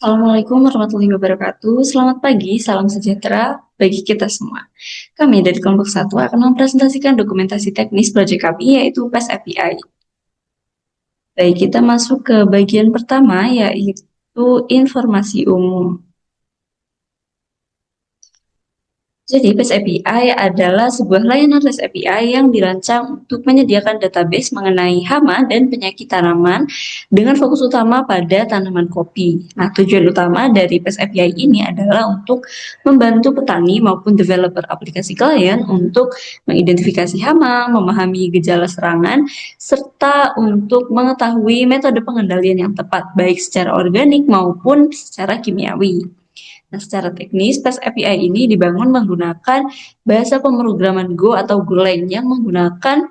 Assalamualaikum warahmatullahi wabarakatuh. Selamat pagi, salam sejahtera bagi kita semua. Kami dari kelompok satu akan mempresentasikan dokumentasi teknis proyek kami yaitu PES API. Baik, kita masuk ke bagian pertama yaitu informasi umum. Jadi, REST API adalah sebuah layanan REST API yang dirancang untuk menyediakan database mengenai hama dan penyakit tanaman dengan fokus utama pada tanaman kopi. Nah, tujuan utama dari REST API ini adalah untuk membantu petani maupun developer aplikasi klien untuk mengidentifikasi hama, memahami gejala serangan, serta untuk mengetahui metode pengendalian yang tepat, baik secara organik maupun secara kimiawi. Nah, secara teknis, tes API ini dibangun menggunakan bahasa pemrograman Go atau Golang yang menggunakan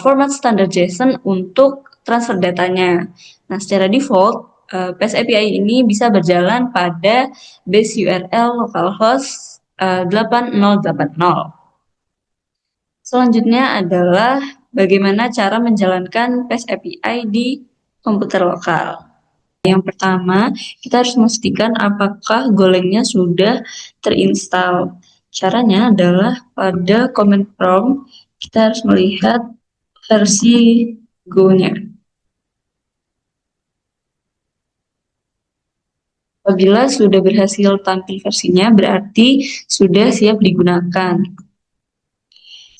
format standar JSON untuk transfer datanya. Nah, secara default, PES API ini bisa berjalan pada base URL localhost 8080. Selanjutnya adalah bagaimana cara menjalankan PES API di komputer lokal. Yang pertama, kita harus memastikan apakah Golangnya sudah terinstall. Caranya adalah pada command prompt, kita harus melihat versi Go-nya. Apabila sudah berhasil tampil versinya, berarti sudah siap digunakan.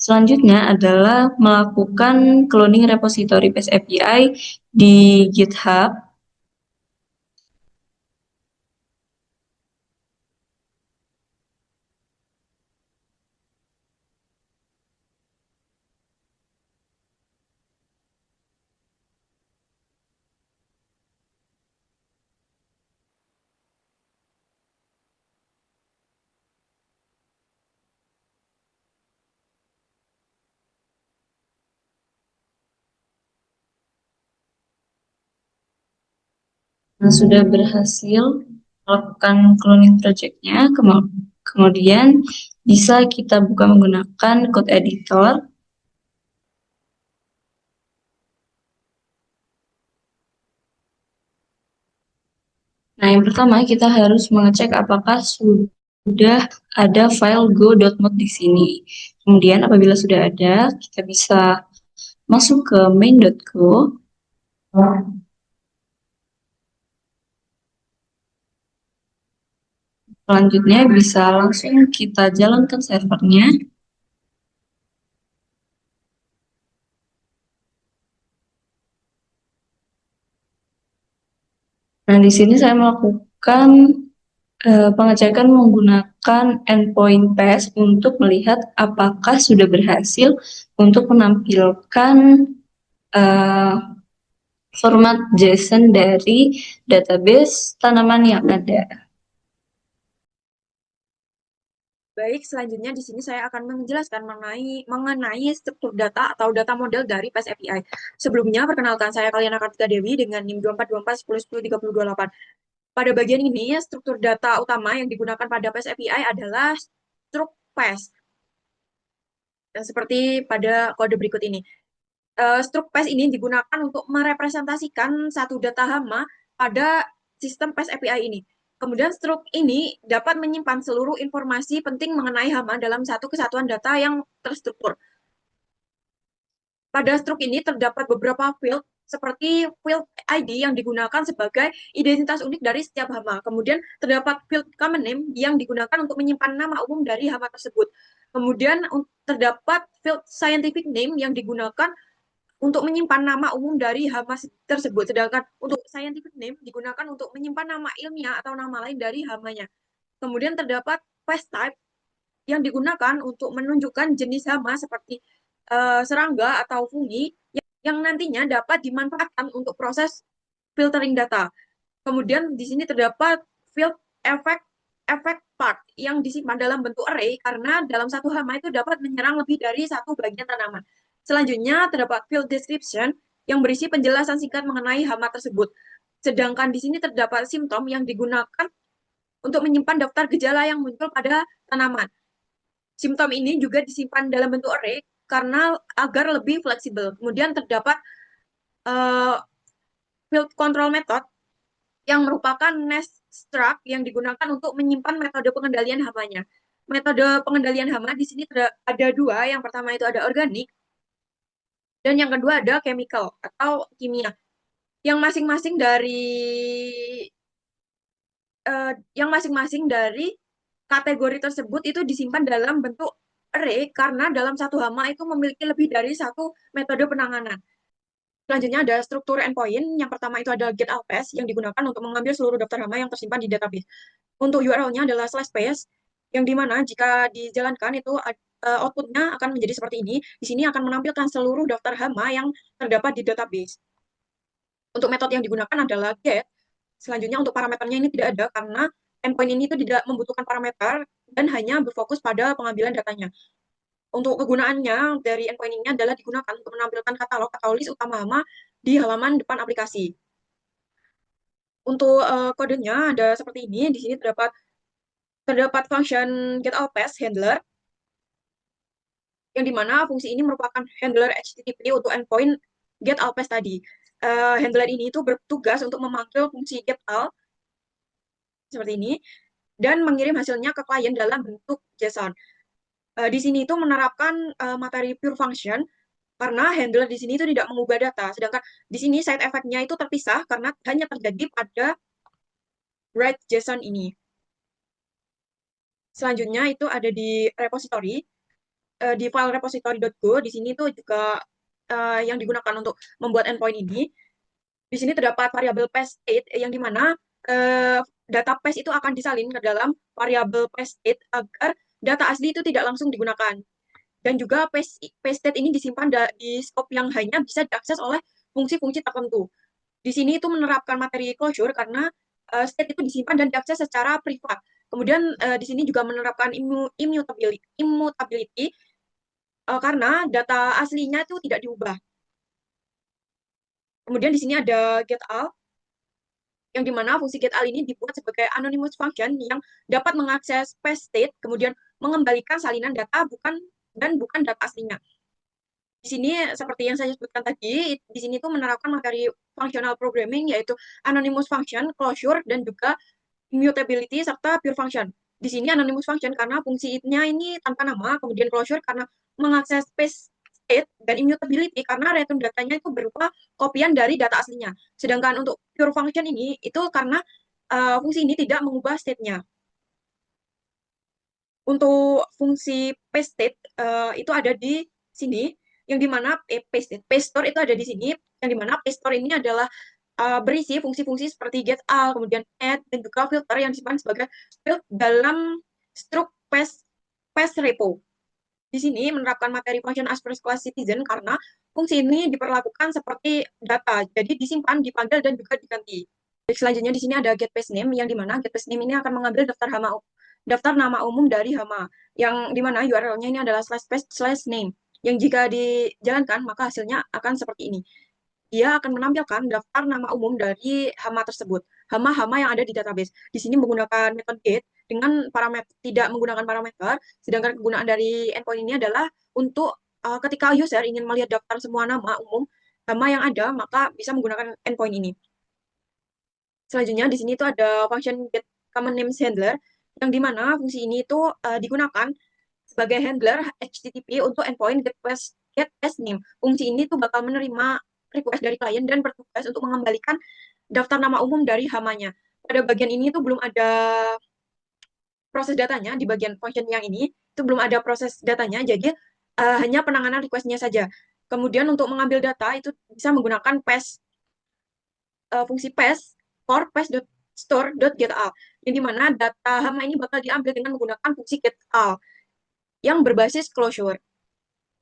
Selanjutnya adalah melakukan cloning repository PES API di GitHub. Nah, sudah berhasil melakukan cloning project-nya, kemudian bisa kita buka menggunakan code editor. Nah, yang pertama kita harus mengecek apakah sudah ada file go.mod di sini. Kemudian apabila sudah ada, kita bisa masuk ke main.go. Selanjutnya bisa langsung kita jalankan servernya. Nah, di sini saya melakukan pengecekan menggunakan endpoint PES untuk melihat apakah sudah berhasil untuk menampilkan uh, format JSON dari database tanaman yang ada. Baik, selanjutnya di sini saya akan menjelaskan mengenai struktur data atau data model dari PES API. Sebelumnya, perkenalkan saya Kaliana Kartika Dewi dengan NIM 242410103028. Pada bagian ini, struktur data utama yang digunakan pada PES API adalah struk PES. Seperti pada kode berikut ini. Struk PES ini digunakan untuk merepresentasikan satu data hama pada sistem PES API ini. Kemudian struk ini dapat menyimpan seluruh informasi penting mengenai hama dalam satu kesatuan data yang terstruktur. Pada struk ini terdapat beberapa field seperti field ID yang digunakan sebagai identitas unik dari setiap hama. Kemudian terdapat field common name yang digunakan untuk menyimpan nama umum dari hama tersebut. Kemudian terdapat field scientific name yang digunakan untuk menyimpan nama umum dari hama tersebut. Sedangkan untuk scientific name digunakan untuk menyimpan nama ilmiah atau nama lain dari hamanya. Kemudian terdapat pest type yang digunakan untuk menunjukkan jenis hama seperti serangga atau fungi yang nantinya dapat dimanfaatkan untuk proses filtering data. Kemudian di sini terdapat field effect effect part yang disimpan dalam bentuk array karena dalam satu hama itu dapat menyerang lebih dari satu bagian tanaman. Selanjutnya terdapat field description yang berisi penjelasan singkat mengenai hama tersebut. Sedangkan di sini terdapat simptom yang digunakan untuk menyimpan daftar gejala yang muncul pada tanaman. Simptom ini juga disimpan dalam bentuk array karena agar lebih fleksibel. Kemudian terdapat field control method yang merupakan nest struct yang digunakan untuk menyimpan metode pengendalian hamanya. Metode pengendalian hama di sini ada dua. Yang pertama itu ada organik, dan yang kedua ada chemical atau kimia. Yang masing-masing dari yang masing-masing dari kategori tersebut itu disimpan dalam bentuk array karena dalam satu hama itu memiliki lebih dari satu metode penanganan. Selanjutnya ada struktur endpoint. Yang pertama itu ada get alpes yang digunakan untuk mengambil seluruh daftar hama yang tersimpan di database. Untuk URL-nya adalah slash space yang dimana jika dijalankan itu outputnya akan menjadi seperti ini. Di sini akan menampilkan seluruh daftar hama yang terdapat di database. Untuk metode yang digunakan adalah get. Selanjutnya untuk parameternya ini tidak ada karena endpoint ini itu tidak membutuhkan parameter dan hanya berfokus pada pengambilan datanya. Untuk kegunaannya dari endpoint ini adalah digunakan untuk menampilkan katalog atau list utama hama di halaman depan aplikasi. Untuk kodenya ada seperti ini. Di sini terdapat function getAllPath handler yang dimana fungsi ini merupakan handler HTTP untuk endpoint getAllPath tadi. Handler ini itu bertugas untuk memanggil fungsi getAll seperti ini dan mengirim hasilnya ke klien dalam bentuk JSON. Di sini itu menerapkan materi pure function karena handler di sini itu tidak mengubah data, sedangkan di sini side effect-nya itu terpisah karena hanya terjadi pada write JSON ini. Selanjutnya itu ada di repository, di file repository.go. Di sini tuh juga yang digunakan untuk membuat endpoint ini. Di sini terdapat variabel paste state yang dimana data paste itu akan disalin ke dalam variabel paste state agar data asli itu tidak langsung digunakan. Dan juga paste state ini disimpan di scope yang hanya bisa diakses oleh fungsi-fungsi tertentu. Di sini itu menerapkan materi closure karena state itu disimpan dan diakses secara privat. Kemudian di sini juga menerapkan immutability karena data aslinya itu tidak diubah. Kemudian di sini ada getAll, yang dimana fungsi getAll ini dibuat sebagai anonymous function yang dapat mengakses paste state, kemudian mengembalikan salinan data bukan data aslinya. Di sini seperti yang saya sebutkan tadi, di sini tuh menerapkan materi functional programming yaitu anonymous function, closure, dan juga immutability serta pure function. Di sini anonymous function karena fungsinya ini tanpa nama, kemudian closure karena mengakses space state, dan immutability karena return datanya itu berupa kopian dari data aslinya. Sedangkan untuk pure function ini itu karena fungsi ini tidak mengubah state-nya. Untuk fungsi paste state itu ada di sini, yang dimana paste store itu ada di sini, yang dimana paste store ini adalah berisi fungsi-fungsi seperti get all, kemudian add, dan juga filter yang disimpan sebagai field dalam struct paste repo. Di sini menerapkan materi function as first class citizen karena fungsi ini diperlakukan seperti data, jadi disimpan, dipanggil, dan juga diganti. Selanjutnya di sini ada get paste name, yang dimana get paste name ini akan mengambil daftar nama umum dari hama, yang dimana URL-nya ini adalah slash paste slash name, yang jika dijalankan maka hasilnya akan seperti ini. Dia akan menampilkan daftar nama umum dari hama tersebut, hama-hama yang ada di database. Di sini menggunakan metode get dengan parameter, tidak menggunakan parameter, sedangkan kegunaan dari endpoint ini adalah untuk ketika user ingin melihat daftar semua nama umum hama yang ada, maka bisa menggunakan endpoint ini. Selanjutnya di sini itu ada function get common names handler, yang dimana fungsi ini itu digunakan sebagai handler HTTP untuk endpoint get paste name. Fungsi ini tuh bakal menerima request dari klien dan bertugas untuk mengembalikan daftar nama umum dari hamanya. Pada bagian ini tuh belum ada proses datanya, di bagian function yang ini itu belum ada proses datanya, jadi hanya penanganan requestnya saja. Kemudian untuk mengambil data itu bisa menggunakan fungsi paste for paste.store.getAll, yang dimana data hama ini bakal diambil dengan menggunakan fungsi getAll yang berbasis closure.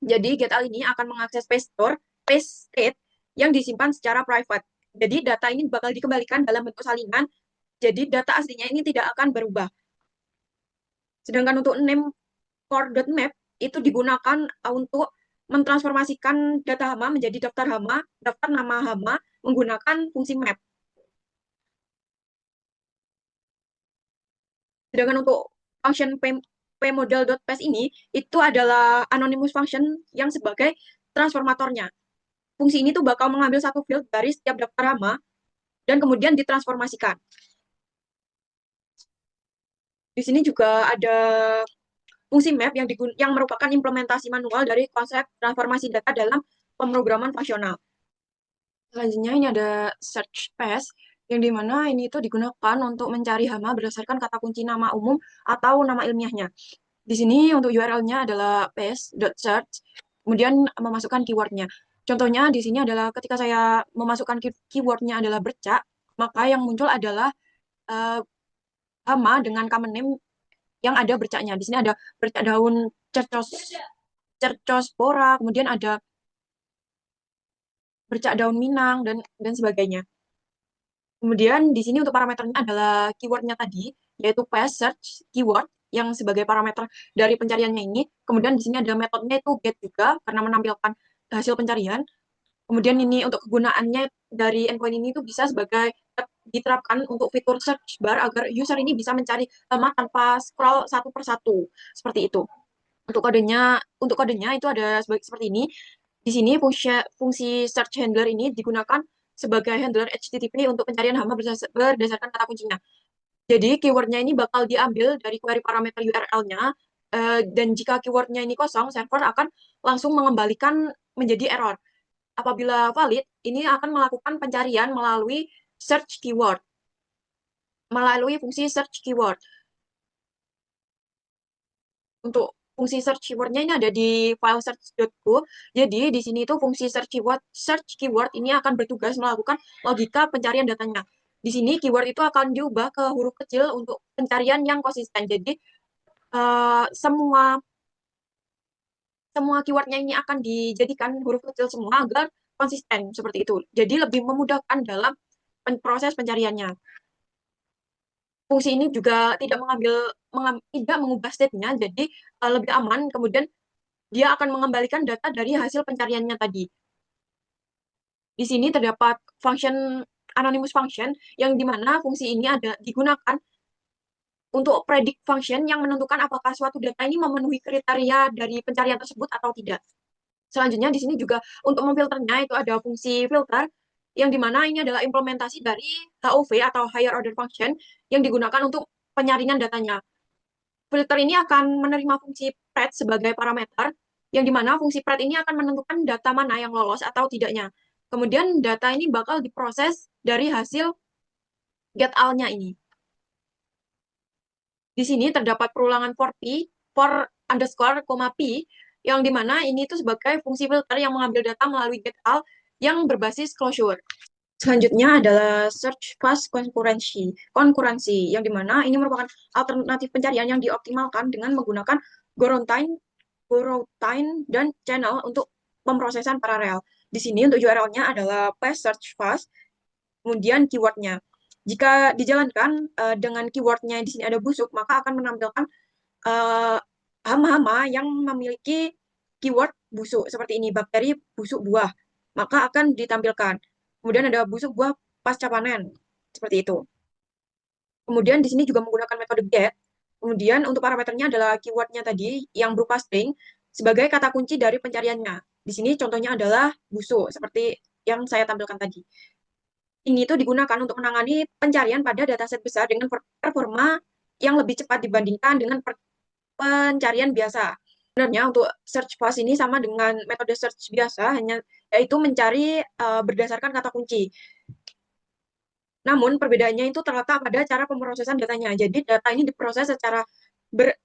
Jadi getAll ini akan mengakses paste state yang disimpan secara private. Jadi data ini bakal dikembalikan dalam bentuk salinan, jadi data aslinya ini tidak akan berubah. Sedangkan untuk name core.map itu digunakan untuk mentransformasikan data hama menjadi daftar nama hama menggunakan fungsi map. Sedangkan untuk function pmodel.paste ini itu adalah anonymous function yang sebagai transformatornya. Fungsi ini tuh bakal mengambil satu field dari setiap daftar hama dan kemudian ditransformasikan. Di sini juga ada fungsi map yang merupakan implementasi manual dari konsep transformasi data dalam pemrograman fungsional. Selanjutnya ini ada search space yang dimana ini itu digunakan untuk mencari hama berdasarkan kata kunci nama umum atau nama ilmiahnya. Di sini untuk URL-nya adalah paste.search, kemudian memasukkan keywordnya. Contohnya di sini adalah ketika saya memasukkan keywordnya adalah bercak, maka yang muncul adalah uh, hama dengan common name yang ada bercaknya. Di sini ada bercak daun cercospora, kemudian ada bercak daun minang dan sebagainya. Kemudian di sini untuk parameternya adalah keywordnya tadi, yaitu paste search keyword yang sebagai parameter dari pencariannya ini. Kemudian di sini ada metodenya itu get juga karena menampilkan hasil pencarian. Kemudian ini untuk kegunaannya dari endpoint ini itu bisa sebagai diterapkan untuk fitur search bar agar user ini bisa mencari halaman tanpa scroll satu per satu seperti itu. Untuk kodenya itu ada seperti ini. Di sini fungsi search handler ini digunakan sebagai handler HTTP untuk pencarian hama berdasarkan kata kuncinya. Jadi keywordnya ini bakal diambil dari query parameter URL-nya, dan jika keywordnya ini kosong, server akan langsung mengembalikan menjadi error. Apabila valid, ini akan melakukan pencarian melalui fungsi search keyword. Untuk fungsi search keywordnya ini ada di file search.go. Jadi di sini itu fungsi search keyword ini akan bertugas melakukan logika pencarian datanya. Di sini keyword itu akan diubah ke huruf kecil untuk pencarian yang konsisten. Jadi semua semua keywordnya ini akan dijadikan huruf kecil semua agar konsisten seperti itu. Jadi lebih memudahkan dalam proses pencariannya. Fungsi ini juga tidak mengubah state-nya, jadi lebih aman. Kemudian dia akan mengembalikan data dari hasil pencariannya tadi. Di sini terdapat function anonymous function yang dimana fungsi ini digunakan untuk predict function yang menentukan apakah suatu data ini memenuhi kriteria dari pencarian tersebut atau tidak. Selanjutnya di sini juga untuk memfilternya itu ada fungsi filter yang dimana ini adalah implementasi dari HOV atau higher order function yang digunakan untuk penyaringan datanya. Filter ini akan menerima fungsi pred sebagai parameter, yang dimana fungsi pred ini akan menentukan data mana yang lolos atau tidaknya. Kemudian data ini bakal diproses dari hasil get all-nya ini. Di sini terdapat perulangan for p, for underscore, p, yang dimana ini itu sebagai fungsi filter yang mengambil data melalui get all yang berbasis closure. Selanjutnya adalah search fast konkurensi, yang dimana ini merupakan alternatif pencarian yang dioptimalkan dengan menggunakan coroutine dan channel untuk pemrosesan paralel. Di sini untuk URL-nya adalah paste search fast, kemudian keywordnya. Jika dijalankan dengan keywordnya di sini ada busuk, maka akan menampilkan hama-hama yang memiliki keyword busuk seperti ini, bakteri busuk buah, maka akan ditampilkan. Kemudian ada busuk buah pasca panen, seperti itu. Kemudian di sini juga menggunakan metode get. Kemudian untuk parameternya adalah keywordnya tadi yang berupa string sebagai kata kunci dari pencariannya. Di sini contohnya adalah busuk, seperti yang saya tampilkan tadi. Ini tuh digunakan untuk menangani pencarian pada dataset besar dengan performa yang lebih cepat dibandingkan dengan pencarian biasa. Sebenarnya untuk search fast ini sama dengan metode search biasa, yaitu mencari berdasarkan kata kunci. Namun perbedaannya itu terletak pada cara pemrosesan datanya. Jadi data ini diproses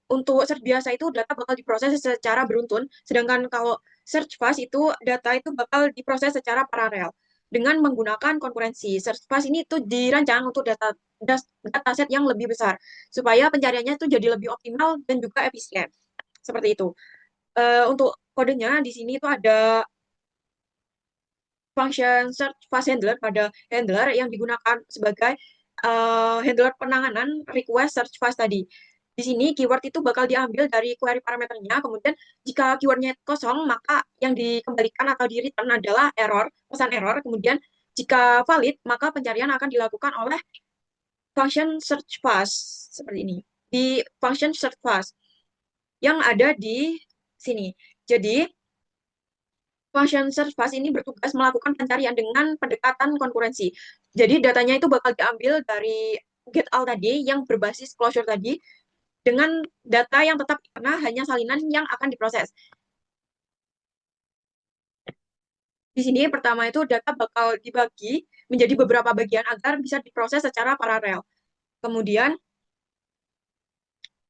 untuk search biasa itu data bakal diproses secara beruntun, sedangkan kalau search fast itu data itu bakal diproses secara paralel dengan menggunakan konkurensi. Search fast ini itu dirancang untuk dataset yang lebih besar supaya pencariannya itu jadi lebih optimal dan juga efisien. Seperti itu. Untuk kodenya di sini itu ada function search fast handler pada handler yang digunakan sebagai handler penanganan request search fast tadi. Di sini keyword itu bakal diambil dari query parameternya, kemudian jika keywordnya kosong, maka yang dikembalikan atau di return adalah pesan error, kemudian jika valid, maka pencarian akan dilakukan oleh function search fast, seperti ini. Di function search fast, yang ada di sini. Jadi, function search bus ini bertugas melakukan pencarian dengan pendekatan konkurensi. Jadi datanya itu bakal diambil dari get all tadi yang berbasis closure tadi dengan data yang tetap karena hanya salinan yang akan diproses. Di sini pertama itu data bakal dibagi menjadi beberapa bagian agar bisa diproses secara paralel. Kemudian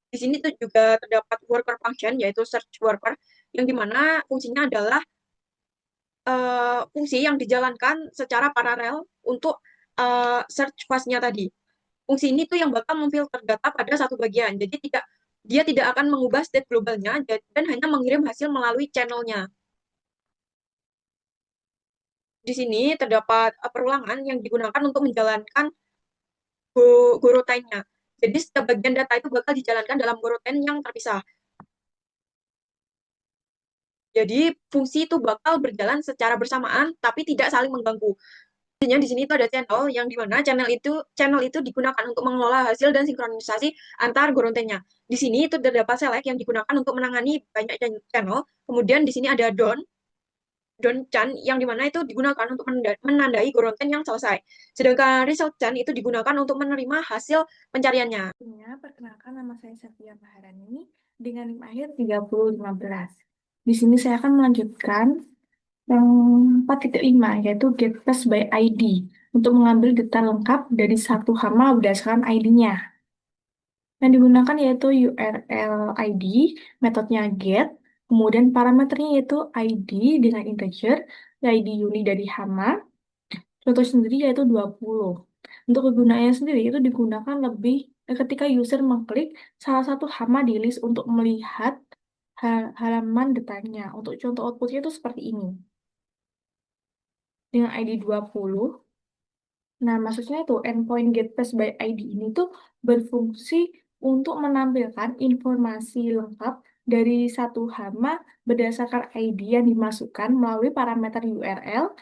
di sini tuh juga terdapat worker function yaitu search worker yang dimana fungsinya adalah fungsi yang dijalankan secara paralel untuk search fast-nya tadi. Fungsi ini tuh yang bakal memfilter data pada satu bagian. Jadi dia tidak akan mengubah state globalnya dan hanya mengirim hasil melalui channelnya. Di sini terdapat perulangan yang digunakan untuk menjalankan goroutine-nya. Jadi setiap bagian data itu bakal dijalankan dalam goroutine yang terpisah. Jadi fungsi itu bakal berjalan secara bersamaan tapi tidak saling mengganggu. Intinya di sini itu ada channel yang dimana channel itu digunakan untuk mengelola hasil dan sinkronisasi antar gorontenya. Di sini itu terdapat select yang digunakan untuk menangani banyak channel. Kemudian di sini ada don chan yang dimana itu digunakan untuk menandai goronten yang selesai. Sedangkan result chan itu digunakan untuk menerima hasil pencariannya. Perkenalkan, nama saya Safia Maharani dengan NIM akhir 3015. Di sini saya akan melanjutkan yang 4.5, yaitu get pass by ID, untuk mengambil data lengkap dari satu hama berdasarkan ID-nya. Yang digunakan yaitu URL ID, metodenya get, kemudian parameternya yaitu ID dengan integer, ID uni dari hama, contoh sendiri yaitu 20. Untuk kegunaannya sendiri itu digunakan lebih ketika user mengklik salah satu hama di list untuk melihat halaman datanya. Untuk contoh outputnya itu seperti ini. Dengan ID 20. Nah, maksudnya itu endpoint get pass by ID ini tuh berfungsi untuk menampilkan informasi lengkap dari satu hama berdasarkan ID yang dimasukkan melalui parameter URL.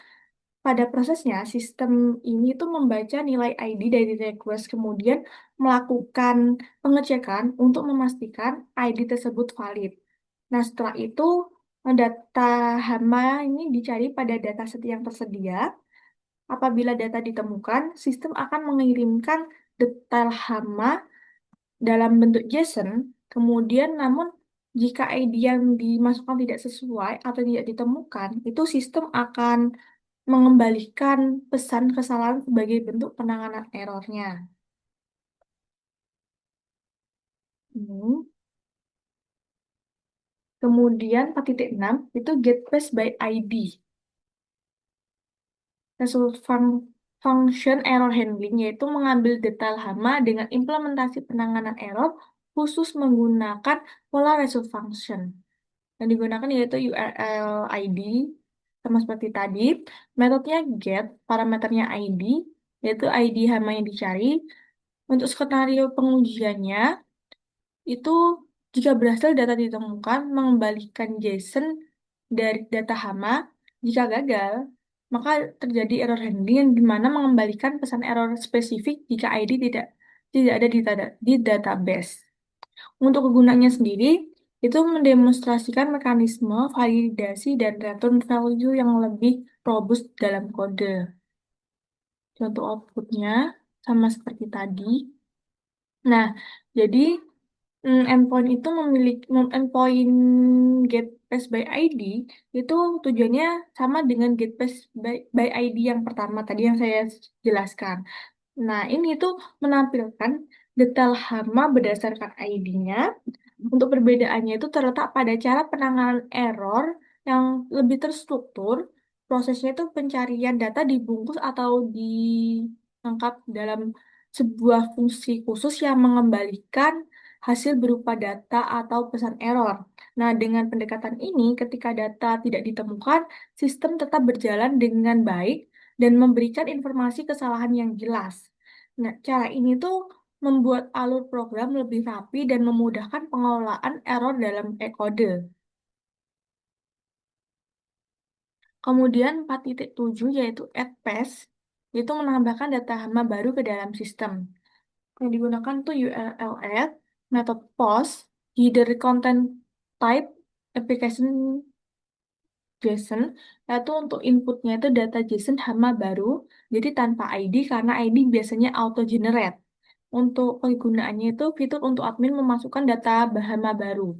Pada prosesnya, sistem ini tuh membaca nilai ID dari request, kemudian melakukan pengecekan untuk memastikan ID tersebut valid. Nah, setelah itu, data hama ini dicari pada dataset yang tersedia. Apabila data ditemukan, sistem akan mengirimkan detail hama dalam bentuk JSON. Kemudian, namun jika ID yang dimasukkan tidak sesuai atau tidak ditemukan, itu sistem akan mengembalikan pesan kesalahan sebagai bentuk penanganan errornya. Hmm. Kemudian 4.6 itu get pass by ID. Result function error handling yaitu mengambil detail hama dengan implementasi penanganan error khusus menggunakan pola result function. Yang digunakan yaitu URL ID sama seperti tadi. Metodenya get, parameternya ID, yaitu ID hama yang dicari. Untuk skenario pengujiannya, itu jika berhasil data ditemukan, mengembalikan JSON dari data hama. Jika gagal, maka terjadi error handling yang dimana mengembalikan pesan error spesifik jika ID tidak ada di database. Untuk kegunaannya sendiri, itu mendemonstrasikan mekanisme validasi dan return value yang lebih robust dalam kode. Contoh outputnya sama seperti tadi. Nah, jadi endpoint itu endpoint get pass by ID itu tujuannya sama dengan get pass by ID yang pertama tadi yang saya jelaskan. Nah, ini tuh menampilkan detail hama berdasarkan ID-nya. Untuk perbedaannya itu terletak pada cara penanganan error yang lebih terstruktur. Prosesnya itu pencarian data dibungkus atau dilengkap dalam sebuah fungsi khusus yang mengembalikan hasil berupa data atau pesan error. Nah, dengan pendekatan ini, ketika data tidak ditemukan, sistem tetap berjalan dengan baik dan memberikan informasi kesalahan yang jelas. Nah, cara ini tuh membuat alur program lebih rapi dan memudahkan pengelolaan error dalam kode. Kemudian 4.7 yaitu add pass, yaitu menambahkan data hama baru ke dalam sistem. Yang digunakan tuh URL add, method post, header content type, application JSON, yaitu untuk inputnya itu data JSON hama baru, jadi tanpa ID karena ID biasanya auto-generate. Untuk penggunaannya itu fitur untuk admin memasukkan data hama baru.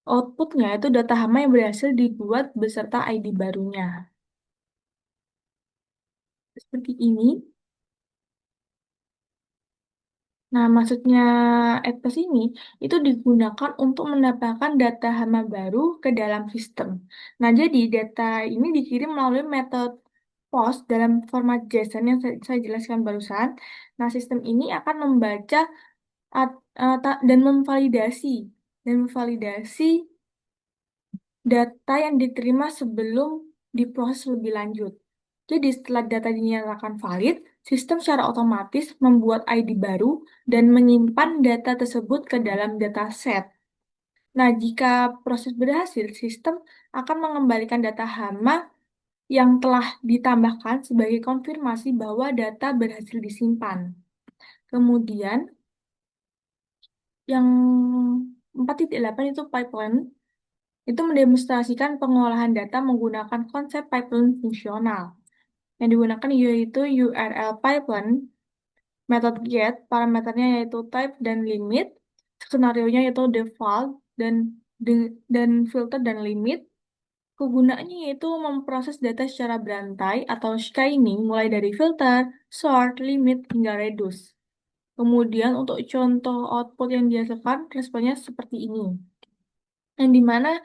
Outputnya itu data hama yang berhasil dibuat beserta ID barunya. Seperti ini. Nah, maksudnya Edpas ini itu digunakan untuk mendapatkan data hama baru ke dalam sistem. Nah, jadi data ini dikirim melalui metode POST dalam format JSON yang saya jelaskan barusan. Nah, sistem ini akan membaca dan memvalidasi data yang diterima sebelum diproses lebih lanjut. Jadi setelah data dinyatakan valid, sistem secara otomatis membuat ID baru dan menyimpan data tersebut ke dalam dataset. Nah, jika proses berhasil, sistem akan mengembalikan data hama yang telah ditambahkan sebagai konfirmasi bahwa data berhasil disimpan. Kemudian, yang 4.8 itu pipeline, itu mendemonstrasikan pengolahan data menggunakan konsep pipeline fungsional. Yang digunakan yaitu URL pipeline, metode get, parameternya yaitu type dan limit, skenario-nya yaitu default dan filter dan limit. Kegunaannya yaitu memproses data secara berantai atau scanning mulai dari filter, sort, limit, hingga reduce. Kemudian untuk contoh output yang dihasilkan, responnya seperti ini. Yang dimana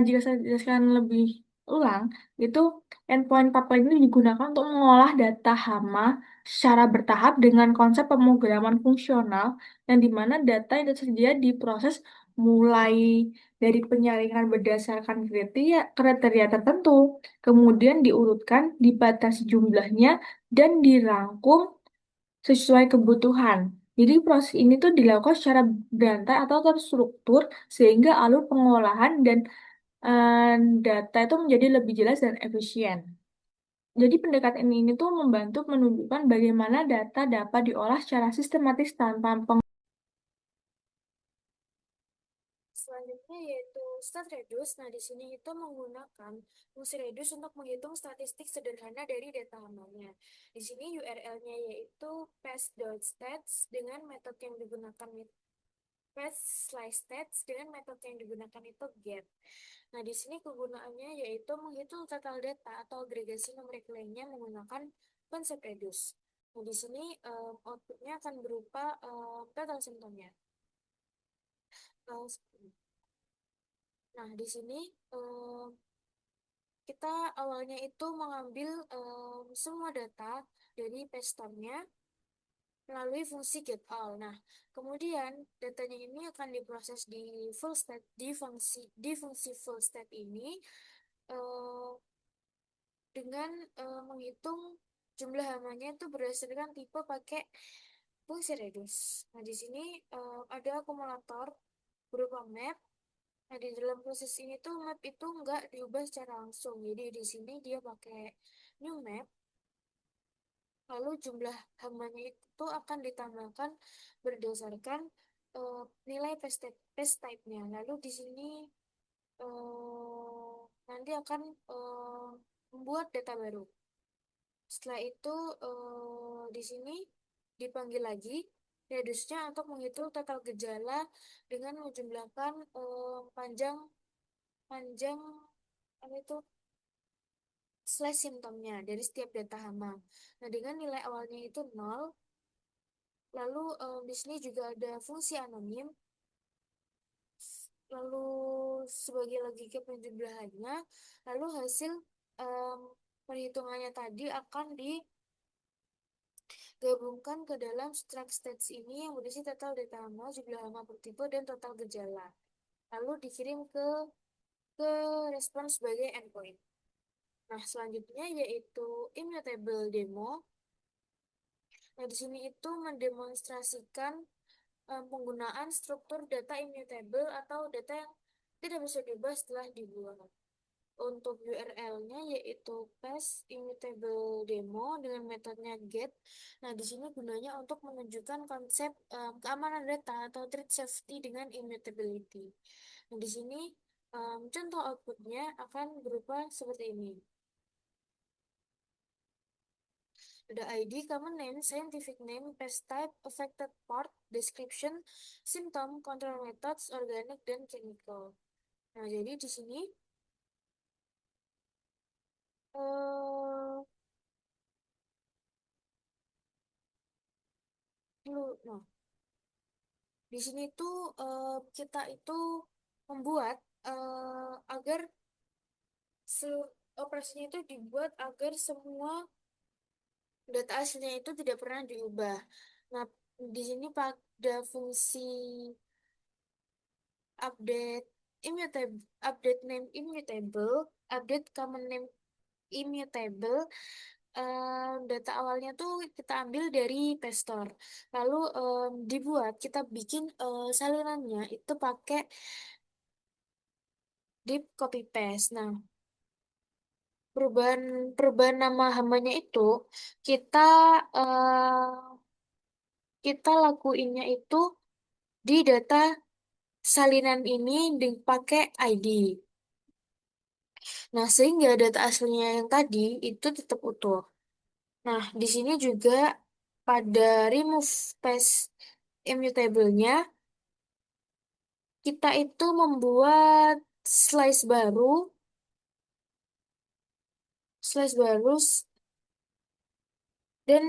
jika saya jelaskan lebih ulang, itu endpoint pipeline ini digunakan untuk mengolah data hama secara bertahap dengan konsep pemrograman fungsional, yang dimana data yang tersedia diproses mulai dari penyaringan berdasarkan kriteria tertentu, kemudian diurutkan, dibatasi jumlahnya, dan dirangkum sesuai kebutuhan. Jadi proses ini tuh dilakukan secara berantai atau terstruktur sehingga alur pengolahan dan eh, data itu menjadi lebih jelas dan efisien. Jadi pendekatan ini tuh membantu menunjukkan bagaimana data dapat diolah secara sistematis tanpa Selanjutnya yaitu StatReduce. Nah, di sini itu menggunakan fungsi reduce untuk menghitung statistik sederhana dari data hamanya. Di sini URL-nya yaitu paste.stats dengan metode yang digunakan paste/stats dengan metode yang digunakan itu get. Nah, di sini kegunaannya yaitu menghitung total data atau agregasi numerik lainnya menggunakan konsep reduce. Nah, di sini outputnya akan berupa total simptomnya. Nah, di sini kita awalnya itu mengambil semua data dari paste-nya melalui fungsi get all. Nah, kemudian datanya ini akan diproses di full state di fungsi full state ini eh, dengan menghitung jumlah hamanya itu berdasarkan tipe pakai fungsi reduce. Nah, di sini ada akumulator berupa map. Nah, di dalam proses ini tuh map itu nggak diubah secara langsung. Jadi di sini dia pakai new map. Lalu jumlah hamanya itu akan ditambahkan berdasarkan nilai paste type-nya. Lalu di sini nanti akan membuat data baru. Setelah itu di sini dipanggil lagi reduce-nya untuk menghitung total gejala dengan menjumlahkan panjang panjang apa itu slash simptomnya dari setiap data hama. Nah, dengan nilai awalnya itu 0, lalu di sini juga ada fungsi anonim, lalu sebagai logika penjumlahannya, lalu hasil perhitungannya tadi akan digabungkan ke dalam struct stats ini yang berisi total data hama, jumlah hama per tipe, dan total gejala. Lalu dikirim ke respons sebagai endpoint. Nah, selanjutnya yaitu immutable demo. Nah, di sini itu mendemonstrasikan penggunaan struktur data immutable atau data yang tidak bisa diubah setelah dibuang. Untuk URL-nya yaitu paste immutable demo dengan metodenya get. Nah, di sini gunanya untuk menunjukkan konsep keamanan data atau thread safety dengan immutability. Nah, di sini Contoh outputnya akan berupa seperti ini. Ada ID, common name, scientific name, pest type, affected part, description, symptom, control methods, organic, dan chemical. Nah, jadi di sini eh nah, di sini tuh kita itu membuat agar operasinya itu dibuat agar semua data aslinya itu tidak pernah diubah. Nah, di sini pada fungsi update immutable, update name immutable, update common name immutable, data awalnya tuh kita ambil dari Pestor. Lalu dibuat, kita bikin salinannya itu pakai deep copy paste. Nah, perubahan perubahan nama hambanya itu kita kita lakuinnya itu di data salinan ini dipakai ID. Nah, sehingga data aslinya yang tadi itu tetap utuh. Nah, di sini juga pada remove paste immutable-nya kita itu membuat slice baru, slice baru dan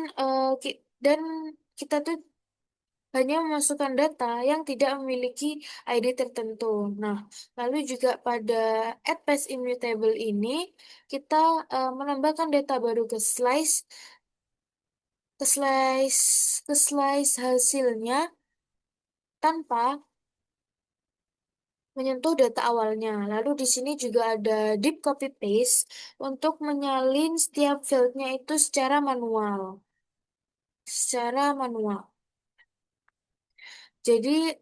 dan kita tuh hanya memasukkan data yang tidak memiliki ID tertentu. Nah, lalu juga pada add paste immutable ini kita menambahkan data baru ke slice hasilnya tanpa menyentuh data awalnya. Lalu di sini juga ada deep copy paste untuk menyalin setiap fieldnya itu secara manual. Secara manual. Jadi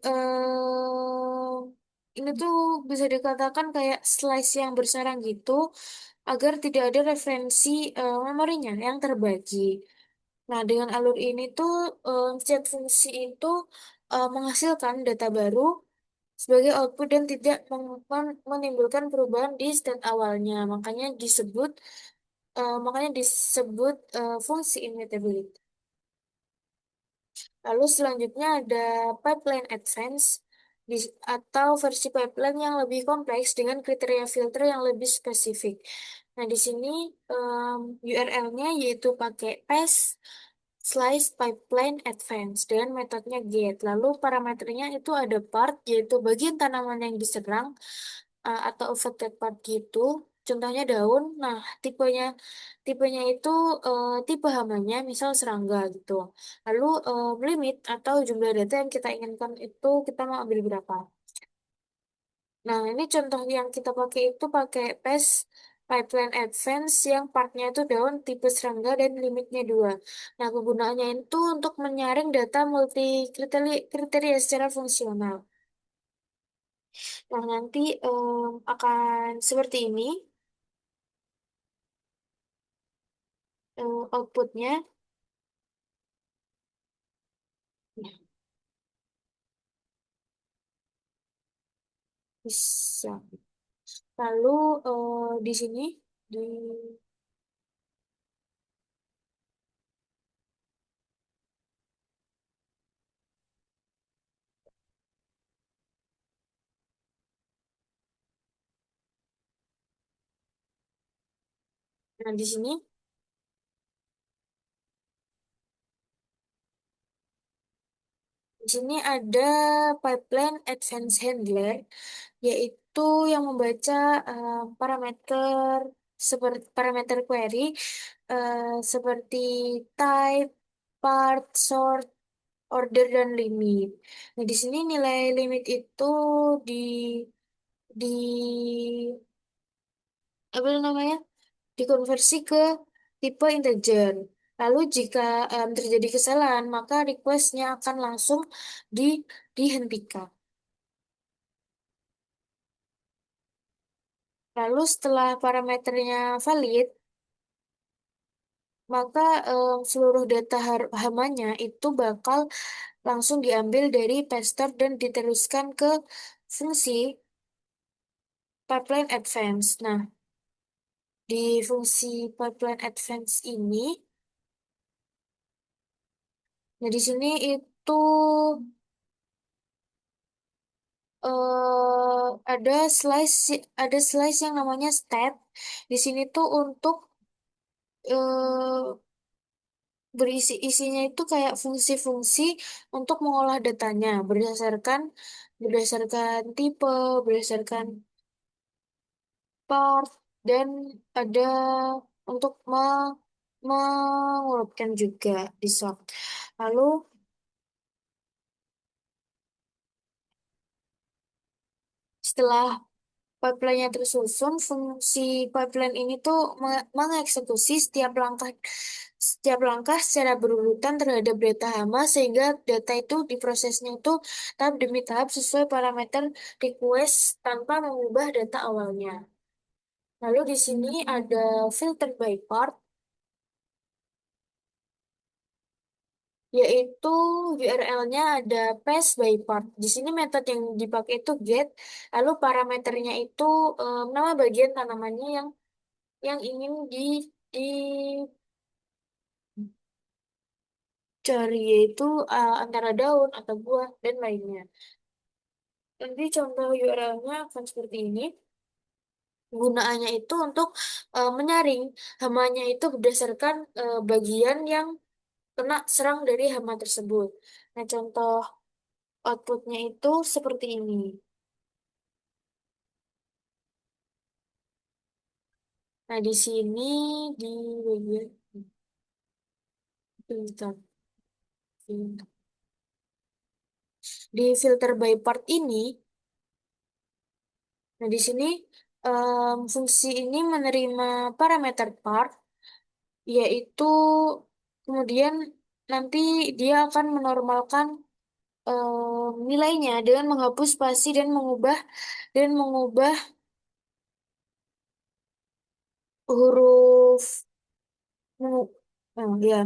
ini tuh bisa dikatakan kayak slice yang bersarang gitu agar tidak ada referensi memorinya yang terbagi. Nah, dengan alur ini tuh setiap fungsi itu menghasilkan data baru sebagai output dan tidak menimbulkan perubahan di state awalnya. Makanya disebut fungsi immutability. Lalu selanjutnya ada pipeline advance atau versi pipeline yang lebih kompleks dengan kriteria filter yang lebih spesifik. Nah, di sini URL-nya yaitu pakai paste slice pipeline advance dengan metodenya get. Lalu parameternya itu ada part yaitu bagian tanaman yang diserang atau affected part gitu. Contohnya daun. Nah, tipenya tipenya itu tipe hamanya misal serangga gitu. Lalu limit atau jumlah data yang kita inginkan itu kita mau ambil berapa. Nah, ini contoh yang kita pakai itu pakai PES Pipeline Advance yang partnya itu daun tipe serangga dan limitnya 2. Nah, kegunaannya itu untuk menyaring data multi kriteria secara fungsional. Nah, nanti akan seperti ini outputnya. Nah, bisa. Lalu di sini di nah di sini ada pipeline advance handler yaitu yang membaca parameter seperti parameter query eh, seperti type, part, sort, order dan limit. Nah, di sini nilai limit itu di di apa namanya? Dikonversi ke tipe integer. Lalu jika terjadi kesalahan, maka requestnya akan langsung di dihentikan. Lalu setelah parameternya valid, maka seluruh data hamanya itu bakal langsung diambil dari pastor dan diteruskan ke fungsi pipeline advance. Nah, di fungsi pipeline advance ini, nah di sini itu ada slice yang namanya stat. Di sini tuh untuk eh, berisi isinya itu kayak fungsi-fungsi untuk mengolah datanya berdasarkan tipe, berdasarkan part, dan ada untuk mengurutkan juga di sort. Lalu setelah pipeline-nya tersusun, fungsi pipeline ini tuh mengeksekusi setiap langkah secara berurutan terhadap data hama sehingga data itu diprosesnya itu tahap demi tahap sesuai parameter request tanpa mengubah data awalnya. Lalu di sini ada filter by part, yaitu URL-nya ada paste by part. Di sini metode yang dipakai itu get, lalu parameternya itu nama bagian tanamannya yang ingin dicari, yaitu antara daun atau buah dan lainnya. Nanti contoh URL-nya akan seperti ini. Gunaannya itu untuk menyaring hamanya itu berdasarkan bagian yang kena serang dari hama tersebut. Nah, contoh outputnya itu seperti ini. Nah, di sini di bagian filter, di filter by part ini, nah di sini fungsi ini menerima parameter part, yaitu kemudian nanti dia akan menormalkan nilainya dengan menghapus spasi dan mengubah huruf mengu-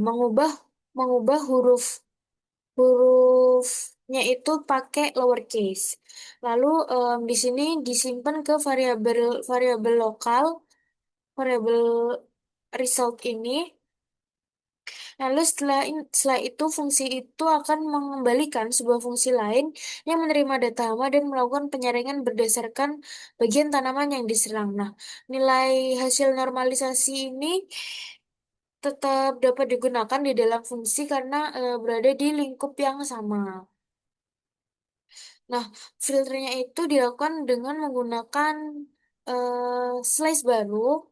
mengubah mengubah hurufnya itu pakai lowercase. Lalu di sini disimpan ke variabel variabel lokal, variabel result ini. Lalu setelah itu fungsi itu akan mengembalikan sebuah fungsi lain yang menerima data hama dan melakukan penyaringan berdasarkan bagian tanaman yang diserang. Nah, nilai hasil normalisasi ini tetap dapat digunakan di dalam fungsi karena berada di lingkup yang sama. Nah, filternya itu dilakukan dengan menggunakan slice baru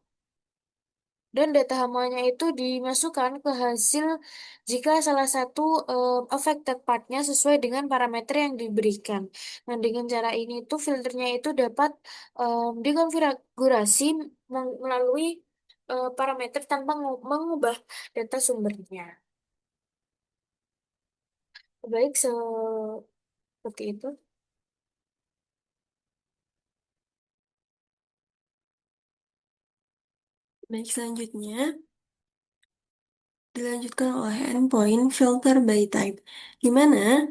dan data hamanya itu dimasukkan ke hasil jika salah satu affected partnya sesuai dengan parameter yang diberikan. Nah, dengan cara ini tuh filternya itu dapat dikonfigurasi melalui parameter tanpa mengubah data sumbernya. Baik, seperti itu. Baik, selanjutnya dilanjutkan oleh endpoint filter by type, di mana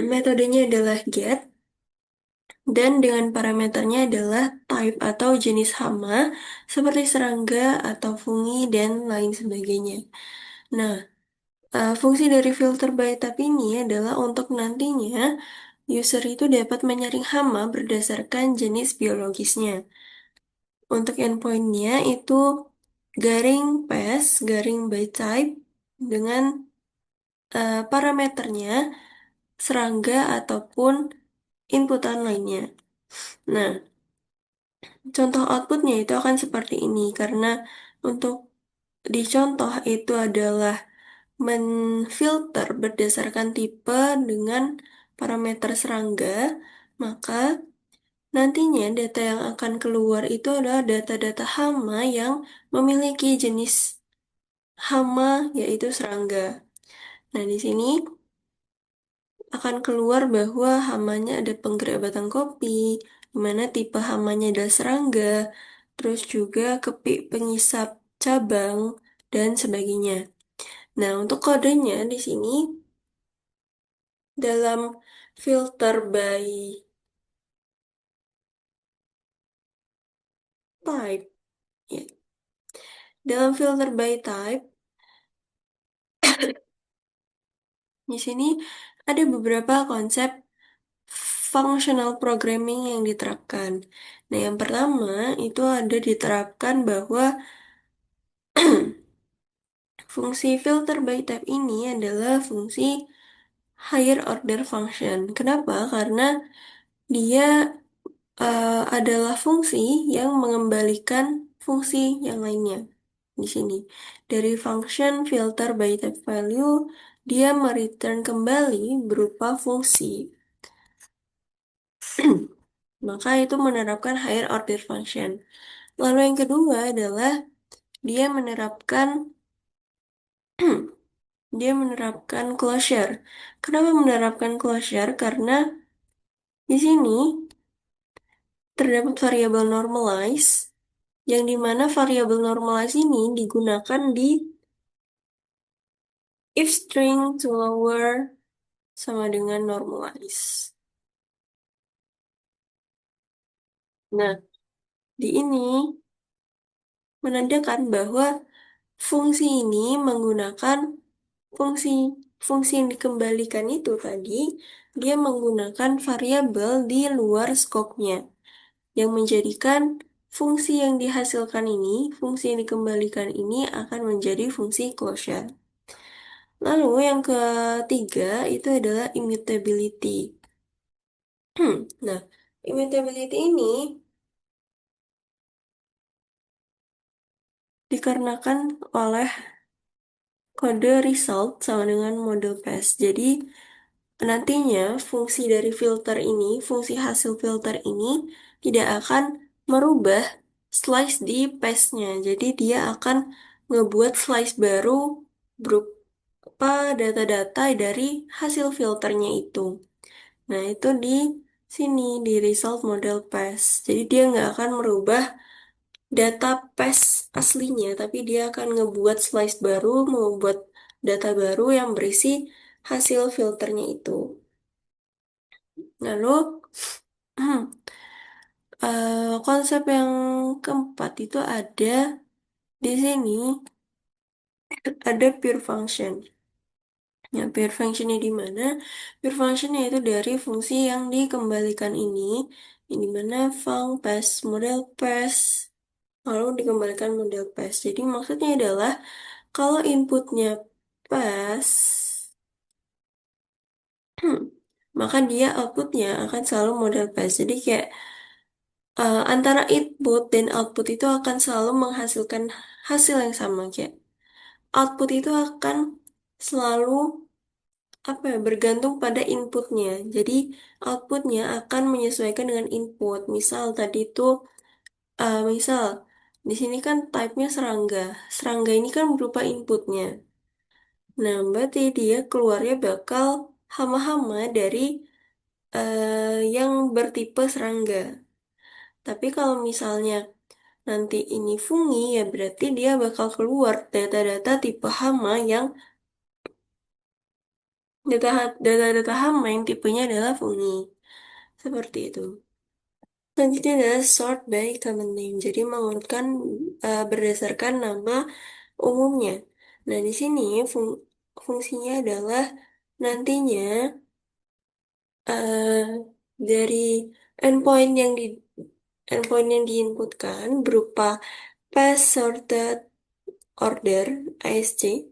metodenya adalah get dan dengan parameternya adalah type atau jenis hama seperti serangga atau fungi dan lain sebagainya. Nah, fungsi dari filter by type ini adalah untuk nantinya user itu dapat menyaring hama berdasarkan jenis biologisnya. Untuk endpointnya itu garing pass, garing by type dengan parameternya serangga ataupun inputan lainnya. Nah, contoh outputnya itu akan seperti ini karena untuk dicontoh itu adalah menfilter berdasarkan tipe dengan parameter serangga, maka nantinya data yang akan keluar itu adalah data-data hama yang memiliki jenis hama yaitu serangga. Nah, di sini akan keluar bahwa hamanya ada penggerak batang kopi, di mana tipe hamanya adalah serangga, terus juga kepik pengisap cabang, dan sebagainya. Nah, untuk kodenya di sini dalam filter by type. Ya. Dalam filter by type, di sini ada beberapa konsep functional programming yang diterapkan. Nah, yang pertama itu ada diterapkan bahwa fungsi filter by type ini adalah fungsi higher order function. Kenapa? Karena dia adalah fungsi yang mengembalikan fungsi yang lainnya. Di sini, dari function filter by type value, dia mereturn kembali berupa fungsi. Maka itu menerapkan higher order function. Lalu yang kedua adalah dia menerapkan dia menerapkan closure. Kenapa menerapkan closure? Karena di sini terdapat variabel normalize yang dimana variabel normalize ini digunakan di if string to lower sama dengan normalize. Nah, di ini menandakan bahwa fungsi ini menggunakan fungsi fungsi yang dikembalikan itu tadi dia menggunakan variabel di luar skopnya yang menjadikan fungsi yang dihasilkan ini, fungsi yang dikembalikan ini akan menjadi fungsi closure. Lalu yang ketiga itu adalah immutability. Nah, immutability ini dikarenakan oleh kode result sama dengan model pass. Jadi nantinya fungsi dari filter ini, fungsi hasil filter ini tidak akan merubah slice di pass-nya. Jadi dia akan ngebuat slice baru berupa data-data dari hasil filternya itu. Nah, itu di sini, di result model pass. Jadi dia nggak akan merubah data pass aslinya, tapi dia akan ngebuat slice baru, membuat data baru yang berisi hasil filternya itu. Lalu, konsep yang keempat itu ada di sini, ada pure function. Ya, pure functionnya di mana? Pure functionnya itu dari fungsi yang dikembalikan ini, yang dimana func pass model pass, lalu dikembalikan model pass. Jadi maksudnya adalah kalau inputnya pass, maka dia outputnya akan selalu model pass. Jadi kayak antara input dan output itu akan selalu menghasilkan hasil yang sama. Kayak output itu akan selalu bergantung pada inputnya. Jadi outputnya akan menyesuaikan dengan input. Misal tadi itu, misal di sini kan type-nya serangga. Serangga ini kan berupa inputnya. Nah, berarti dia keluarnya bakal hama-hama dari yang bertipe serangga. Tapi kalau misalnya nanti ini fungi, ya berarti dia bakal keluar data-data tipe hama yang data-data hama yang tipenya adalah fungi. Seperti itu. Selanjutnya adalah sort by common name. Jadi mengurutkan berdasarkan nama umumnya. Nah, di sini fungsinya adalah nantinya eh, dari endpoint yang diinputkan berupa pass sorted order ASC.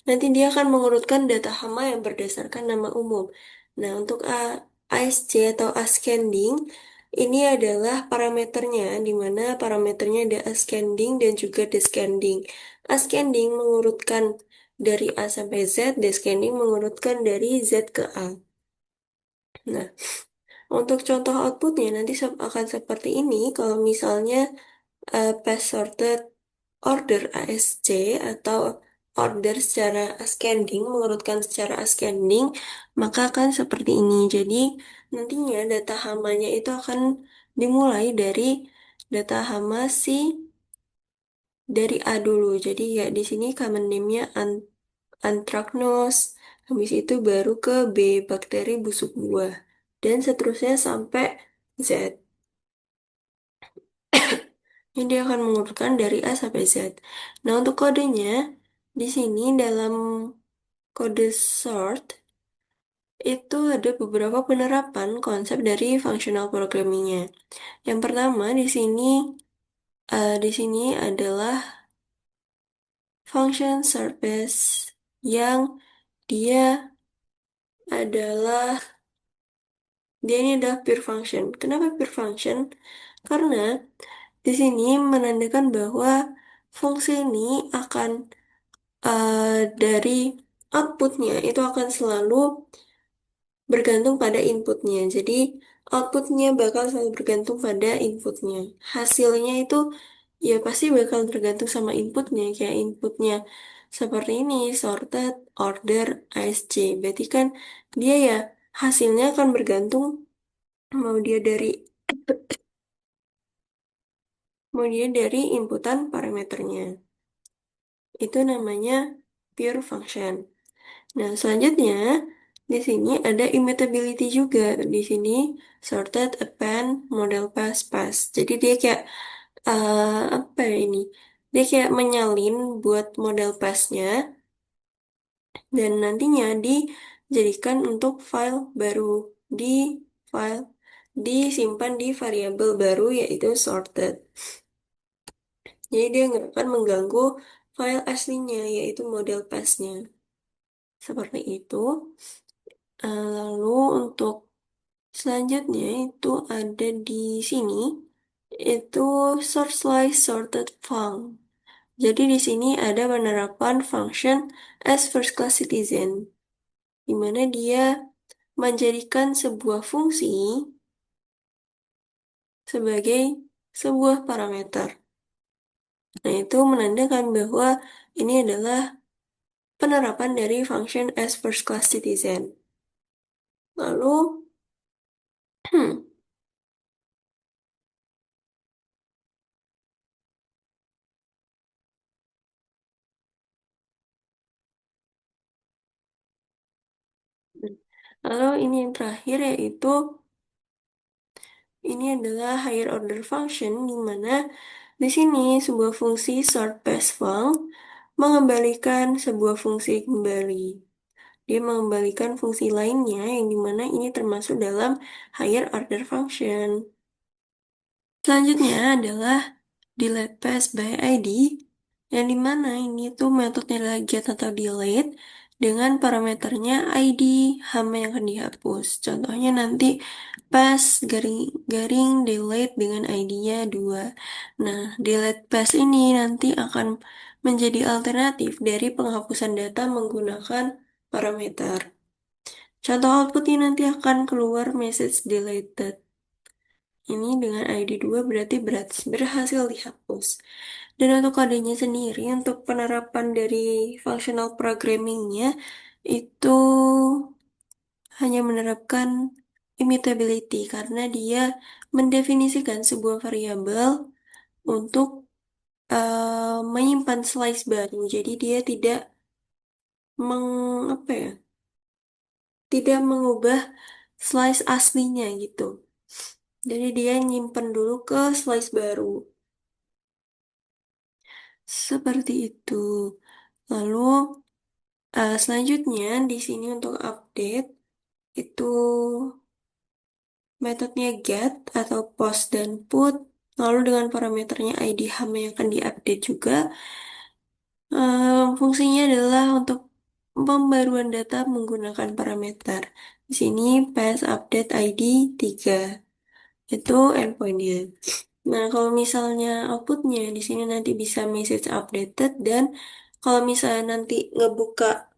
Nanti dia akan mengurutkan data hama yang berdasarkan nama umum. Nah, untuk ASC atau ascending, ini adalah parameternya, di mana parameternya ada ascending dan juga descending. Ascending mengurutkan dari A sampai Z, descending mengurutkan dari Z ke A. Nah, untuk contoh outputnya nanti akan seperti ini. Kalau misalnya pass sorted order ASC atau order secara ascending, mengurutkan secara ascending, maka akan seperti ini. Jadi nantinya data hamanya itu akan dimulai dari data hama dari A dulu. Jadi ya di sini common name-nya anthracnose, habis itu baru ke B, bakteri busuk buah, dan seterusnya sampai Z. Ini dia akan mengurutkan dari A sampai Z. Nah, untuk kodenya, di sini dalam kode sort, itu ada beberapa penerapan konsep dari functional programming-nya. Yang pertama di sini adalah function service yang dia adalah dia ini adalah pure function. Kenapa pure function? Karena di sini menandakan bahwa fungsi ini akan dari outputnya itu akan selalu bergantung pada inputnya. Jadi outputnya bakal selalu bergantung pada inputnya. Hasilnya itu ya pasti bakal tergantung sama inputnya. Kayak inputnya seperti ini, sorted, order, ASC. Berarti kan dia ya hasilnya akan bergantung mau dia dari inputan parameternya. Itu namanya pure function. Nah, selanjutnya di sini ada immutability juga. Di sini sorted, append, model pass, pass. Jadi dia kayak apa ya ini? Dia kayak menyalin buat model passnya dan nantinya dijadikan untuk file baru di file disimpan di variabel baru yaitu sorted. Jadi dia nggak akan mengganggu file aslinya yaitu model passnya. Seperti itu. Lalu untuk selanjutnya itu ada di sini itu sort slice sorted func. Jadi di sini ada penerapan function as first class citizen, di mana dia menjadikan sebuah fungsi sebagai sebuah parameter. Nah, itu menandakan bahwa ini adalah penerapan dari function as first class citizen. Lalu, lalu ini yang terakhir yaitu ini adalah higher order function di mana di sini sebuah fungsi sort pass func mengembalikan sebuah fungsi kembali. Dia mengembalikan fungsi lainnya yang dimana ini termasuk dalam higher order function. Selanjutnya adalah delete pass by ID, yang dimana ini tuh metodenya adalah get atau delete dengan parameternya ID hama yang akan dihapus. Contohnya nanti pass garing delete dengan ID-nya 2. Nah, delete pass ini nanti akan menjadi alternatif dari penghapusan data menggunakan parameter. Contoh outputnya nanti akan keluar message deleted. Ini dengan ID 2 berarti berhasil dihapus. Dan untuk kodenya sendiri, untuk penerapan dari functional programmingnya, itu hanya menerapkan immutability karena dia mendefinisikan sebuah variabel untuk menyimpan slice baru. Jadi dia tidak apa ya, tidak mengubah slice aslinya gitu. Jadi dia nyimpen dulu ke slice baru. Seperti itu. Lalu selanjutnya di sini untuk update itu metodenya get atau post dan put. Lalu dengan parameternya ID hama yang akan diupdate juga. Fungsinya adalah untuk pembaruan data menggunakan parameter. Di sini pass update ID 3. Itu endpointnya. Nah, kalau misalnya outputnya di sini nanti bisa message updated dan kalau misalnya nanti ngebuka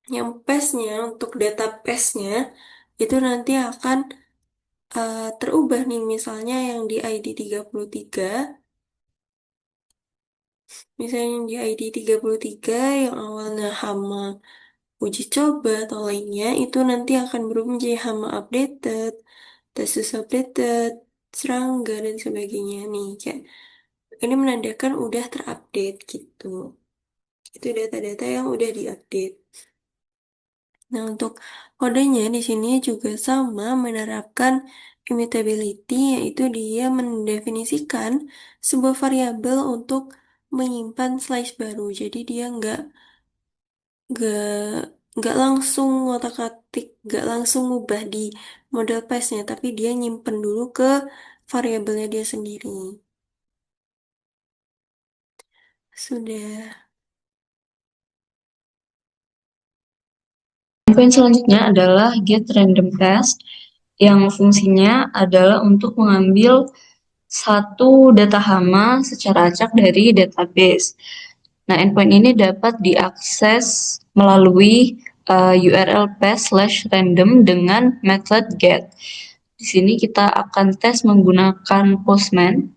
yang paste-nya untuk data paste-nya itu nanti akan terubah nih misalnya yang di ID 33 misalnya yang di ID 33 yang awalnya hama uji coba atau lainnya itu nanti akan berubah menjadi hama updated, tesis updated, serangga dan sebagainya nih kayak ini menandakan udah terupdate gitu. Itu data-data yang udah diupdate. Nah, untuk kodenya di sini juga sama menerapkan Immutability yaitu dia mendefinisikan sebuah variabel untuk menyimpan slice baru. Jadi dia nggak langsung ngotak-atik, nggak langsung ngubah di model PES-nya, tapi dia nyimpen dulu ke variabelnya dia sendiri. Sudah. Poin selanjutnya adalah get random test yang fungsinya adalah untuk mengambil satu data hama secara acak dari database. Nah, endpoint ini dapat diakses melalui URL path/random dengan method get. Di sini kita akan tes menggunakan Postman.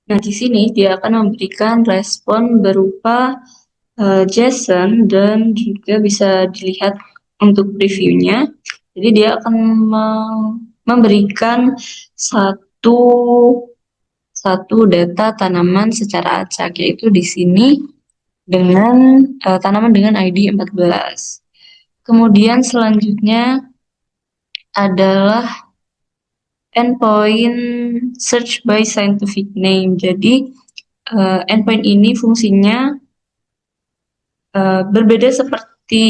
Nah, di sini dia akan memberikan respon berupa JSON dan juga bisa dilihat untuk previewnya. Jadi dia akan memberikan satu data tanaman secara acak, yaitu di sini dengan tanaman dengan ID 14. Kemudian selanjutnya adalah endpoint search by scientific name. Jadi endpoint ini fungsinya berbeda seperti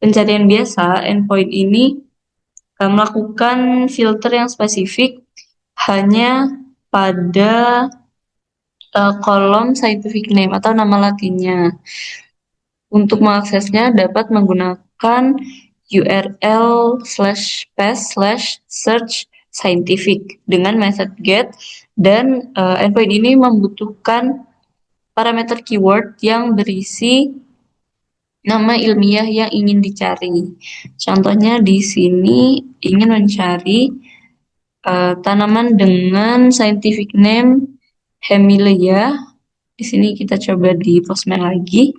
pencarian biasa. Endpoint ini melakukan filter yang spesifik hanya pada kolom scientific name atau nama latinnya. Untuk mengaksesnya dapat menggunakan URL/path/search scientific dengan method get, dan endpoint ini membutuhkan parameter keyword yang berisi nama ilmiah yang ingin dicari. Contohnya di sini ingin mencari tanaman dengan scientific name Hemileia. Di sini kita coba di Postman lagi.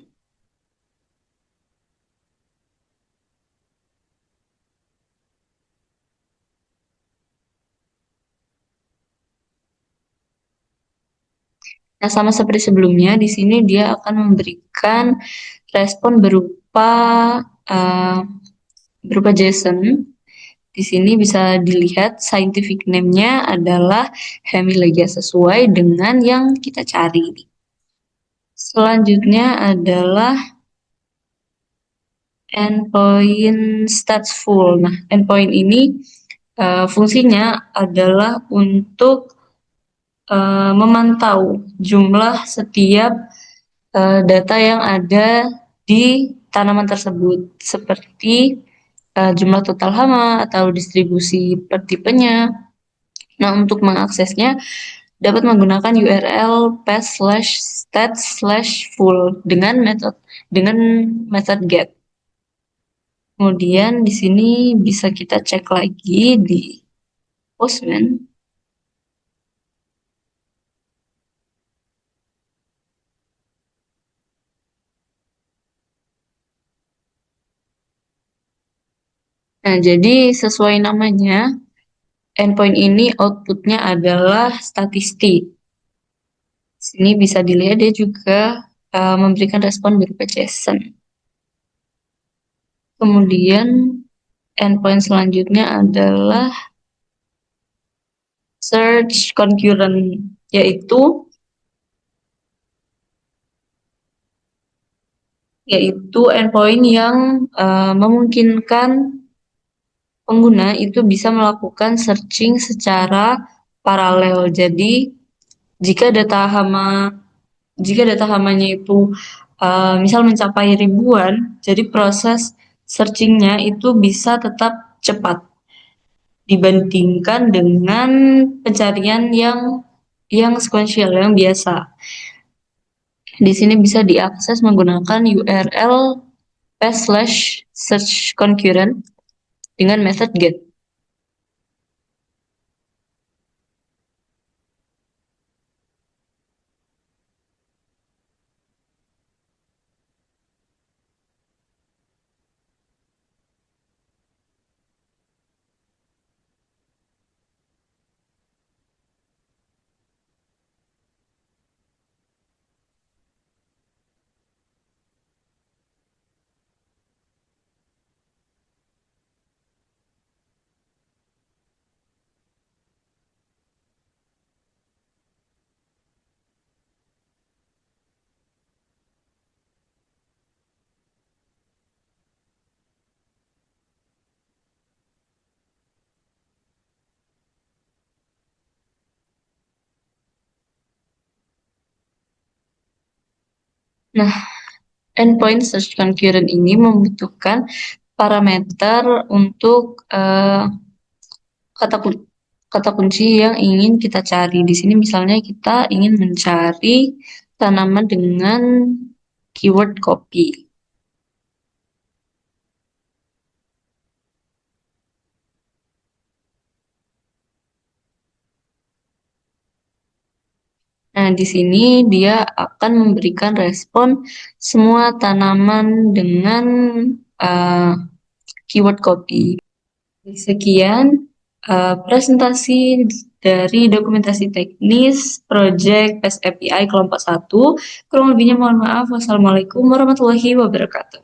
Nah, sama seperti sebelumnya, di sini dia akan memberikan respon berupa JSON. Di sini bisa dilihat scientific name-nya adalah Hemilegia sesuai dengan yang kita cari. Selanjutnya adalah endpoint statsful. Nah, endpoint ini fungsinya adalah untuk memantau jumlah setiap data yang ada di tanaman tersebut, seperti jumlah total hama atau distribusi per tipenya. Nah, untuk mengaksesnya dapat menggunakan URL path/stats/full dengan method get. Kemudian di sini bisa kita cek lagi di Postman. Nah, jadi sesuai namanya, endpoint ini outputnya adalah statistik. Sini bisa dilihat dia juga memberikan respon berupa JSON. Kemudian endpoint selanjutnya adalah search concurrent, yaitu endpoint yang memungkinkan pengguna itu bisa melakukan searching secara paralel. Jadi jika data hamanya itu misal mencapai ribuan, jadi proses searchingnya itu bisa tetap cepat dibandingkan dengan pencarian yang sequential, yang biasa. Di sini bisa diakses menggunakan URL path/search concurrent dengan method get. Nah, endpoint search concurrent ini membutuhkan parameter untuk kata kunci yang ingin kita cari. Di sini misalnya kita ingin mencari tanaman dengan keyword copy. Nah, di sini dia akan memberikan respon semua tanaman dengan keyword copy. Sekian presentasi dari dokumentasi teknis Project PES API kelompok 1. Kurang lebihnya mohon maaf. Wassalamualaikum warahmatullahi wabarakatuh.